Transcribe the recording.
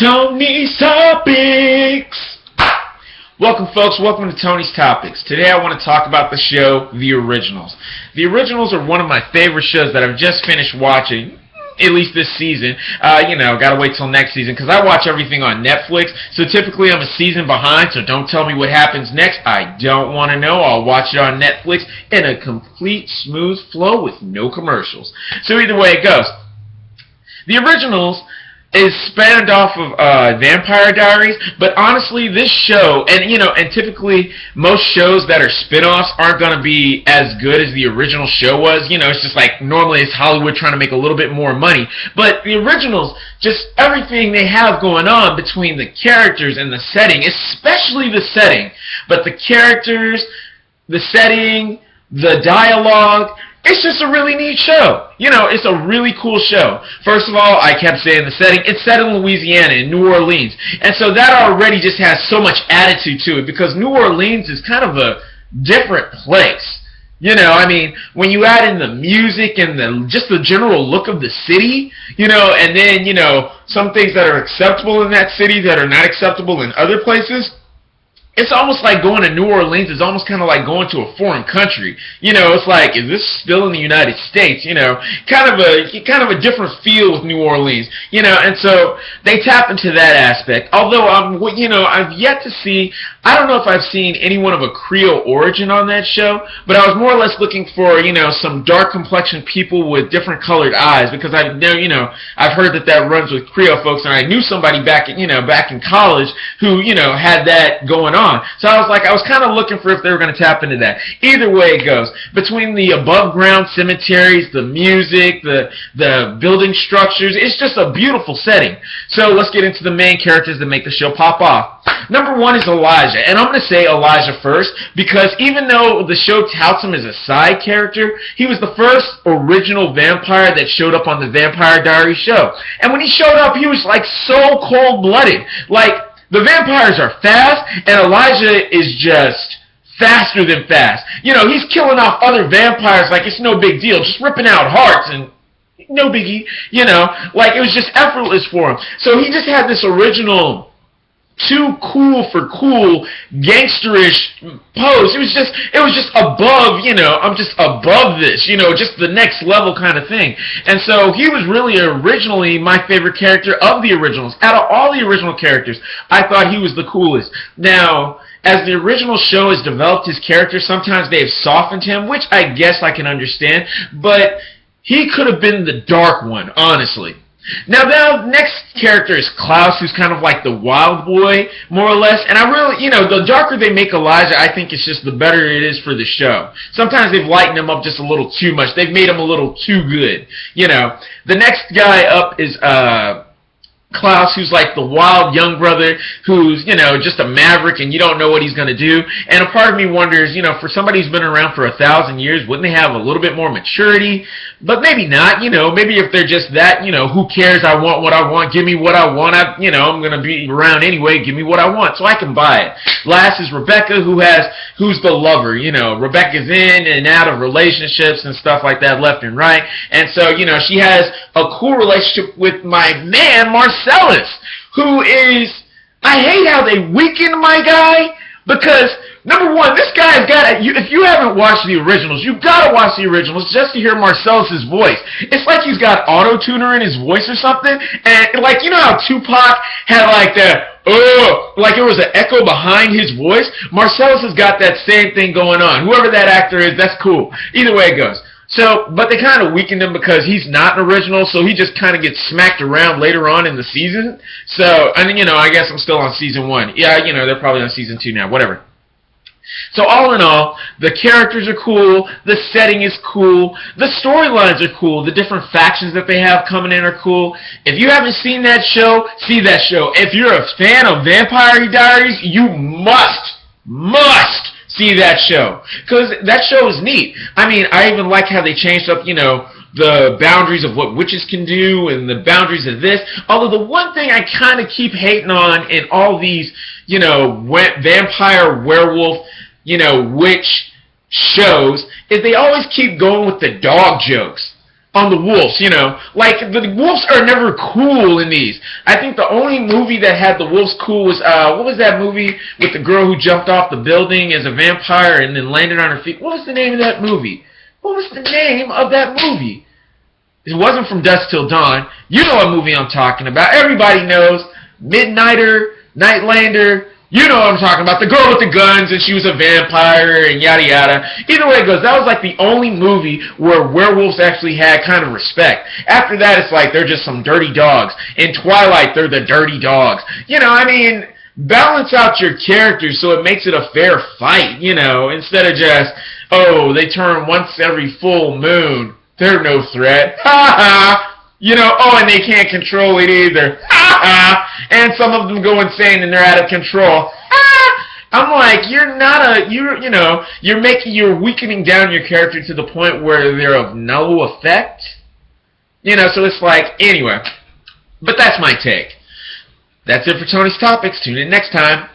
Tony's Topics! Welcome, folks. Welcome to Tony's Topics. Today I want to talk about the show, The Originals. The Originals are one of my favorite shows that I've just finished watching, at least this season. Gotta wait till next season because I watch everything on Netflix. So typically I'm a season behind, so don't tell me what happens next. I don't want to know. I'll watch it on Netflix in a complete smooth flow with no commercials. So either way it goes. The Originals is spanned off of Vampire Diaries, but honestly, this show, and typically most shows that are spin-offs aren't going to be as good as the original show was. It's just like normally it's Hollywood trying to make a little bit more money, but the Originals, just everything they have going on between the characters and the setting, especially the setting, but the characters, the setting, the dialogue. It's just a really neat show. It's a really cool show. First of all, I kept saying the setting. It's set in Louisiana, in New Orleans. And so that already just has so much attitude to it because New Orleans is kind of a different place. When you add in the music and just the general look of the city, and then, some things that are acceptable in that city that are not acceptable in other places, it's almost like going to New Orleans is almost kind of like going to a foreign country. It's like, is this still in the United States? Kind of a different feel with New Orleans. And so they tap into that aspect. Although I've yet to see. I don't know if I've seen anyone of a Creole origin on that show, but I was more or less looking for some dark complexioned people with different colored eyes because I've heard that runs with Creole folks, and I knew somebody back in college who had that going on. So I was kind of looking for if they were going to tap into that. Either way it goes, between the above ground cemeteries, the music, the building structures, it's just a beautiful setting. So let's get into the main characters that make the show pop off. Number one is Elijah, and I'm going to say Elijah first because even though the show touts him as a side character, he was the first original vampire that showed up on the Vampire Diaries show. And when he showed up, he was like so cold-blooded. Like, the vampires are fast, and Elijah is just faster than fast. He's killing off other vampires like it's no big deal, just ripping out hearts and no biggie. Like it was just effortless for him. So he just had this original too cool for cool gangsterish pose. It was just above, I'm just above this, just the next level kind of thing. And so he was really originally my favorite character of the originals. Out of all the original characters, I thought he was the coolest. Now, as the original show has developed his character, sometimes they've softened him, which I guess I can understand, but he could have been the dark one, honestly. Now, next character is Klaus, who's kind of like the wild boy, more or less. And I really, the darker they make Elijah, I think it's just the better it is for the show. Sometimes they've lightened him up just a little too much. They've made him a little too good, The next guy up is Klaus, who's like the wild young brother who's, just a maverick and you don't know what he's going to do. And a part of me wonders, for somebody who's been around for 1,000 years, wouldn't they have a little bit more maturity? But maybe not, maybe if they're just that, who cares? I want what I want. Give me what I want. I'm going to be around anyway. Give me what I want. So I can buy it. Last is Rebecca, who's the lover. Rebecca's in and out of relationships and stuff like that left and right. And so, she has a cool relationship with my man, Marcellus, who is, I hate how they weaken my guy, because number one, this guy's if you haven't watched the originals, you've got to watch the originals just to hear Marcellus's voice. It's like he's got auto-tuner in his voice or something, and like, how Tupac had like that, like it was an echo behind his voice? Marcellus has got that same thing going on. Whoever that actor is, that's cool. Either way it goes. So, but they kind of weakened him because he's not an original, so he just kind of gets smacked around later on in the season. So, I mean, I guess I'm still on season 1. Yeah, they're probably on season 2 now, whatever. So all in all, the characters are cool, the setting is cool, the storylines are cool, the different factions that they have coming in are cool. If you haven't seen that show, see that show. If you're a fan of Vampire Diaries, you must see that show, because that show is neat. I mean, I even like how they changed up, the boundaries of what witches can do and the boundaries of this. Although the one thing I kind of keep hating on in all these, vampire, werewolf, witch shows is they always keep going with the dog jokes. on the wolves, you know. Like, the wolves are never cool in these. I think the only movie that had the wolves cool was, what was that movie with the girl who jumped off the building as a vampire and then landed on her feet? What was the name of that movie? What was the name of that movie? It wasn't From Dusk Till Dawn. You know what movie I'm talking about. Everybody knows. Midnighter, Nightlander. You know what I'm talking about. The girl with the guns and she was a vampire and yada yada. Either way it goes, that was like the only movie where werewolves actually had kind of respect. After that, it's like they're just some dirty dogs. In Twilight, they're the dirty dogs. You know, I mean, balance out your characters so it makes it a fair fight, you know, instead of just, oh, they turn once every full moon. They're no threat. Ha ha! You know, oh, and they can't control it either. Ha ha! And some of them go insane and they're out of control. Ha! I'm like, you're weakening down your character to the point where they're of no effect. You know, so it's like, anyway. But that's my take. That's it for Tony's Topics. Tune in next time.